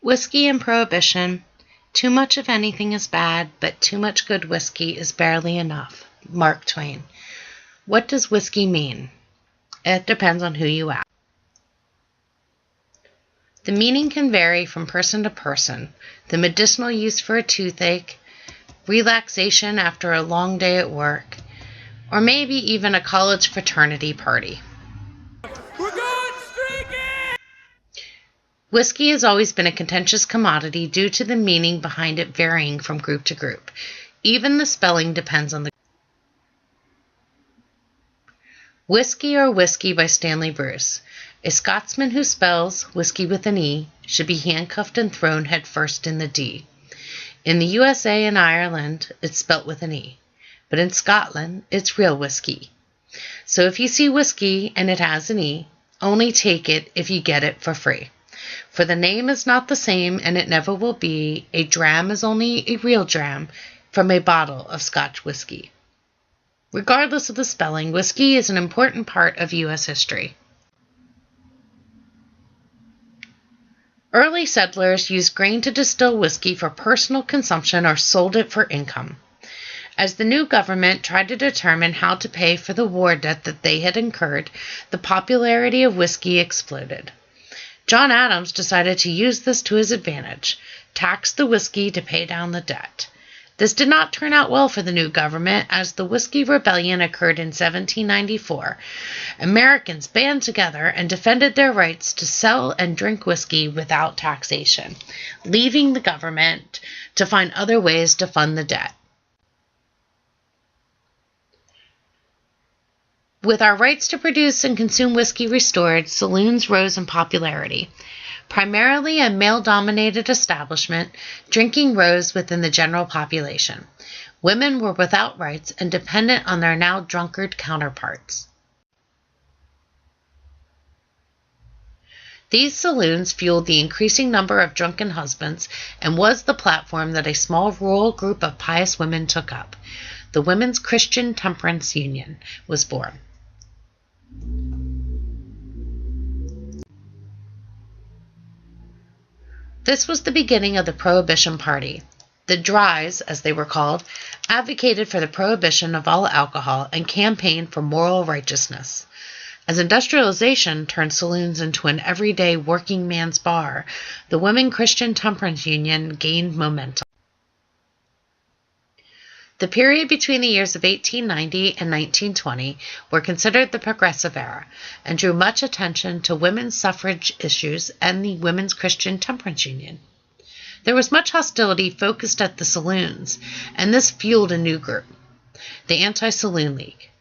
Whiskey and Prohibition. Too much of anything is bad, but too much good whiskey is barely enough. Mark Twain. What does whiskey mean? It depends on who you ask. The meaning can vary from person to person. The medicinal use for a toothache, relaxation after a long day at work, or maybe even a college fraternity party. We're going streaking! Whiskey has always been a contentious commodity due to the meaning behind it varying from group to group. Even the spelling depends on the Whiskey or Whiskey by Stanley Bruce. A Scotsman who spells whiskey with an E should be handcuffed and thrown headfirst in the D. In the USA and Ireland, it's spelt with an E, but in Scotland, it's real whiskey. So if you see whiskey and it has an E, only take it if you get it for free. For the name is not the same and it never will be. A dram is only a real dram from a bottle of Scotch whiskey. Regardless of the spelling, whiskey is an important part of U.S. history. Early settlers used grain to distill whiskey for personal consumption or sold it for income. As the new government tried to determine how to pay for the war debt that they had incurred, the popularity of whiskey exploded. John Adams decided to use this to his advantage, tax the whiskey to pay down the debt. This did not turn out well for the new government, as the Whiskey Rebellion occurred in 1794. Americans band together and defended their rights to sell and drink whiskey without taxation, leaving the government to find other ways to fund the debt. With our rights to produce and consume whiskey restored, saloons rose in popularity. Primarily a male-dominated establishment, drinking rose within the general population. Women were without rights and dependent on their now drunkard counterparts. These saloons fueled the increasing number of drunken husbands and was the platform that a small rural group of pious women took up. The Women's Christian Temperance Union was born. This was the beginning of the Prohibition Party. The Dries, as they were called, advocated for the prohibition of all alcohol and campaigned for moral righteousness. As industrialization turned saloons into an everyday working man's bar, the Women's Christian Temperance Union gained momentum. The period between the years of 1890 and 1920 were considered the Progressive Era and drew much attention to women's suffrage issues and the Women's Christian Temperance Union. There was much hostility focused at the saloons, and this fueled a new group, the Anti-Saloon League.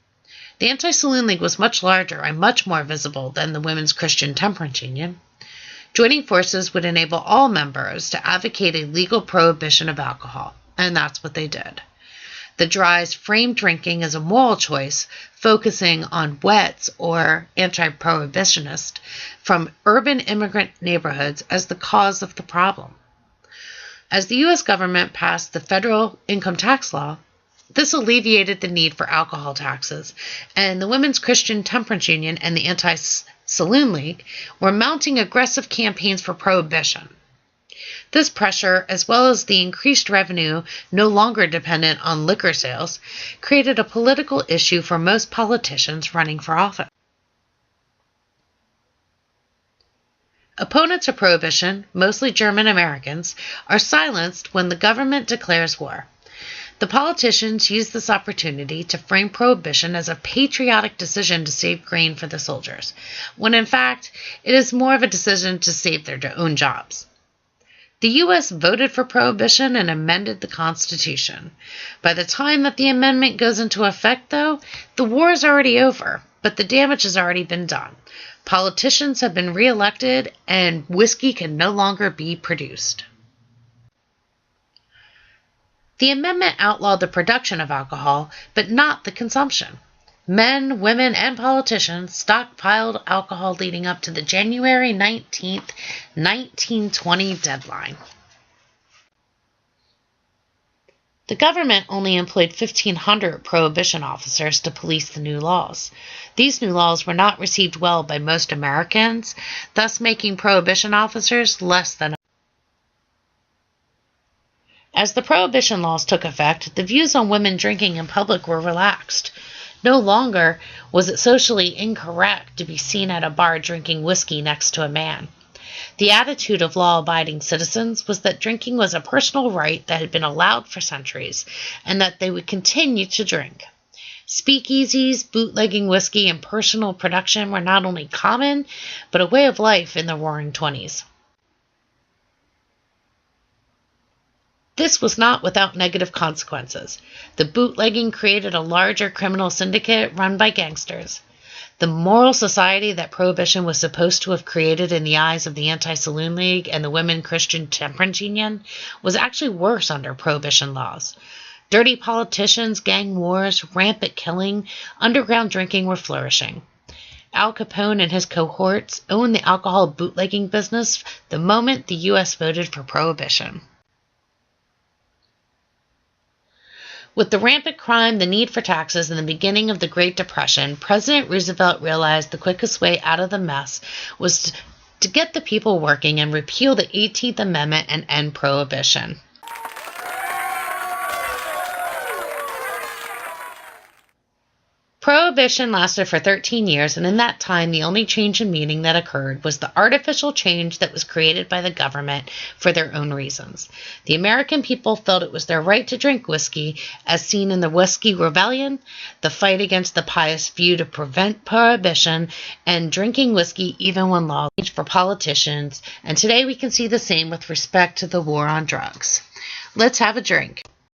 The Anti-Saloon League was much larger and much more visible than the Women's Christian Temperance Union. Joining forces would enable all members to advocate a legal prohibition of alcohol, and that's what they did. The Dries framed drinking as a moral choice, focusing on wets or anti-prohibitionists from urban immigrant neighborhoods as the cause of the problem. As the U.S. government passed the federal income tax law, this alleviated the need for alcohol taxes, and the Women's Christian Temperance Union and the Anti-Saloon League were mounting aggressive campaigns for prohibition. This pressure, as well as the increased revenue no longer dependent on liquor sales, created a political issue for most politicians running for office. Opponents of prohibition, mostly German Americans, are silenced when the government declares war. The politicians use this opportunity to frame prohibition as a patriotic decision to save grain for the soldiers, when in fact it is more of a decision to save their own jobs. The U.S. voted for prohibition and amended the Constitution. By the time that the amendment goes into effect, though, the war is already over, but the damage has already been done. Politicians have been reelected, and whiskey can no longer be produced. The amendment outlawed the production of alcohol, but not the consumption. Men, women, and politicians stockpiled alcohol leading up to the January 19, 1920 deadline. The government only employed 1,500 prohibition officers to police the new laws. These new laws were not received well by most Americans, thus making prohibition officers less than As the Prohibition laws took effect, the views on women drinking in public were relaxed. No longer was it socially incorrect to be seen at a bar drinking whiskey next to a man. The attitude of law-abiding citizens was that drinking was a personal right that had been allowed for centuries, and that they would continue to drink. Speakeasies, bootlegging whiskey, and personal production were not only common, but a way of life in the Roaring '20s. This was not without negative consequences. The bootlegging created a larger criminal syndicate run by gangsters. The moral society that Prohibition was supposed to have created in the eyes of the Anti-Saloon League and the Women Christian Temperance Union was actually worse under Prohibition laws. Dirty politicians, gang wars, rampant killing, underground drinking were flourishing. Al Capone and his cohorts owned the alcohol bootlegging business the moment the U.S. voted for Prohibition. With the rampant crime, the need for taxes, and the beginning of the Great Depression, President Roosevelt realized the quickest way out of the mess was to get the people working and repeal the 18th Amendment and end Prohibition. Prohibition lasted for 13 years, and in that time the only change in meaning that occurred was the artificial change that was created by the government for their own reasons. The American people felt it was their right to drink whiskey, as seen in the Whiskey Rebellion, the fight against the pious view to prevent prohibition, and drinking whiskey even when law changed for politicians, and today we can see the same with respect to the war on drugs. Let's have a drink.